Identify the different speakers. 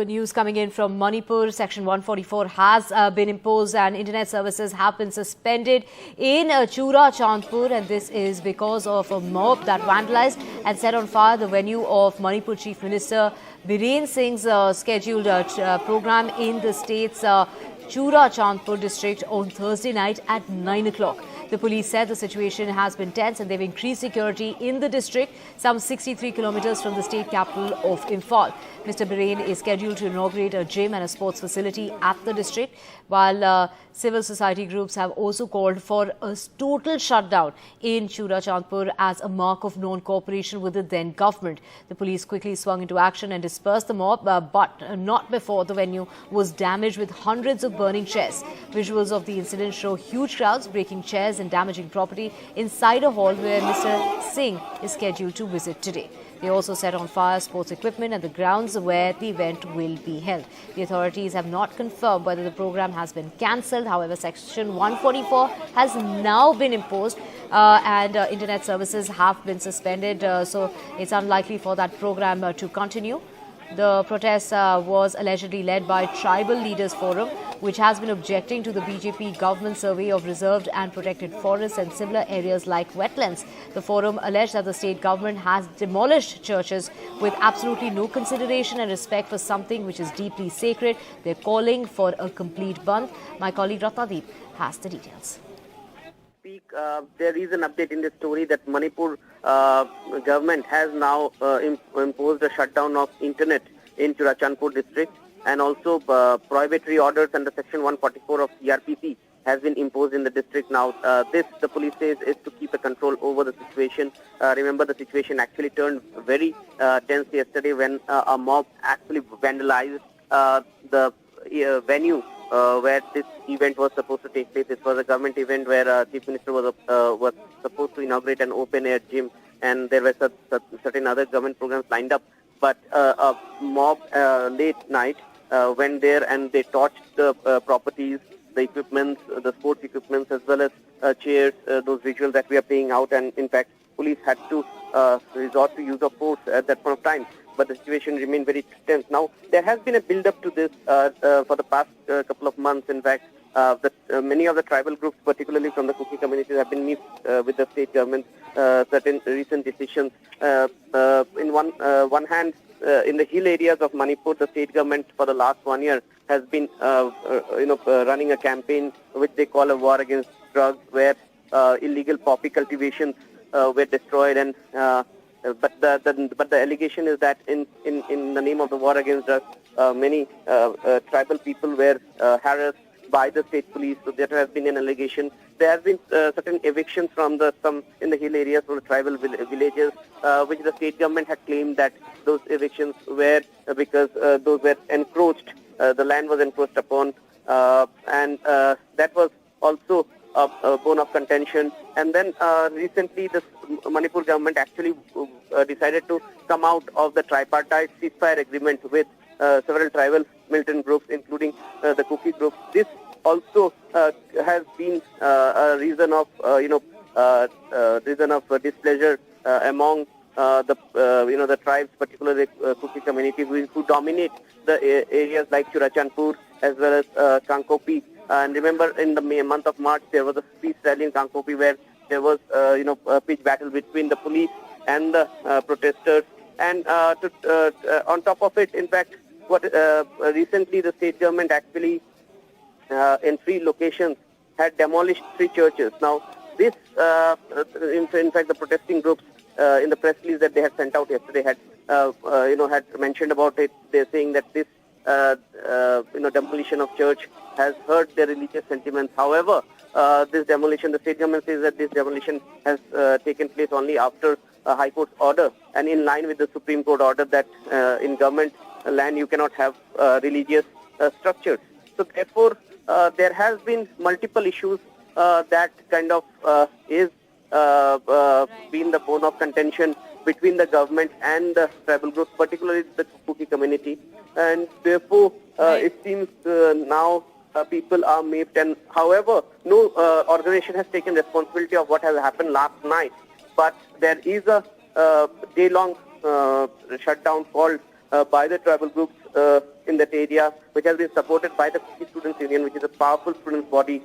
Speaker 1: news coming in from Manipur. Section 144 has been imposed and internet services have been suspended in Churachandpur, and this is because of a mob that vandalized and set on fire the venue of Manipur Chief Minister Biren Singh's scheduled program in the state's Churachandpur district on Thursday night at 9 o'clock. The police said the situation has been tense and they've increased security in the district, some 63 kilometers from the state capital of Imphal. Mr. Biren is scheduled to inaugurate a gym and a sports facility at the district, while civil society groups have also called for a total shutdown in Churachandpur as a mark of non-cooperation with the then government. The police quickly swung into action and dispersed the mob, but not before the venue was damaged with hundreds of burning chairs. Visuals of the incident show huge crowds breaking chairs and damaging property inside a hall where Mr. Singh is scheduled to visit today. They also set on fire sports equipment and the grounds where the event will be held. The authorities have not confirmed whether the program has been cancelled. However, Section 144 has now been imposed and internet services have been suspended. So it's unlikely for that program to continue. The protest was allegedly led by Tribal Leaders Forum, which has been objecting to the BJP government survey of reserved and protected forests and similar areas like wetlands. The forum alleged that the state government has demolished churches with absolutely no consideration and respect for something which is deeply sacred. They're calling for a complete ban. My colleague Ratnadeep has the details.
Speaker 2: There is an update in the story that Manipur government has now imposed a shutdown of internet in Churachandpur district, and also prohibitory orders under Section 144 of CRPC has been imposed in the district now. This, the police says, is to keep a control over the situation. Remember, the situation actually turned very tense yesterday when a mob actually vandalized the venue where this event was supposed to take place. It was a government event where Chief Minister was supposed to inaugurate an open-air gym, and there were certain other government programs lined up. But a mob late night went there and they torched the properties, the equipments, the sports equipments, as well as chairs, those visuals that we are playing out. And in fact, police had to resort to use of force at that point of time. But the situation remained very tense. Now, there has been a build-up to this for the past couple of months. In fact, many of the tribal groups, particularly from the Kuki communities, have been miffed with the state government certain recent decisions. In one hand, in the hill areas of Manipur, the state government for the last 1 year has been, running a campaign which they call a war against drugs, where illegal poppy cultivations were destroyed, and but the allegation is that in the name of the war against drugs, many tribal people were harassed by the state police. So there has been an allegation. There has been certain evictions from some in the hill areas from the tribal villages, which the state government had claimed that those evictions were because those were encroached. The land was encroached upon, and that was also a bone of contention. And then recently, the Manipur government actually decided to come out of the tripartite ceasefire agreement with several tribal militant groups, including the Kuki group. This also has been a reason of displeasure among the tribes, particularly Kuki community, who dominate the areas like Churachandpur as well as Kankopi. And remember, in the month of March, there was a peace rally in Kankopi where there was, a pitched battle between the police and the protesters. And on top of it, in fact, recently the state government actually, in 3 locations, had demolished 3 churches. Now, this, in fact, the protesting groups in the press release that they had sent out yesterday had mentioned about it. They're saying that this, demolition of church has hurt their religious sentiments. However, this demolition, the state government says that this demolition has taken place only after a High Court's order and in line with the Supreme Court order that in government land you cannot have religious structures. So therefore, there has been multiple issues that kind of is been the bone of contention between the government and the tribal groups, particularly the Kuki community. And therefore, it seems now people are miffed. And however, no organization has taken responsibility of what has happened last night. But there is a day-long shutdown called by the tribal groups in the area, which has been supported by the Students Union, which is a powerful students body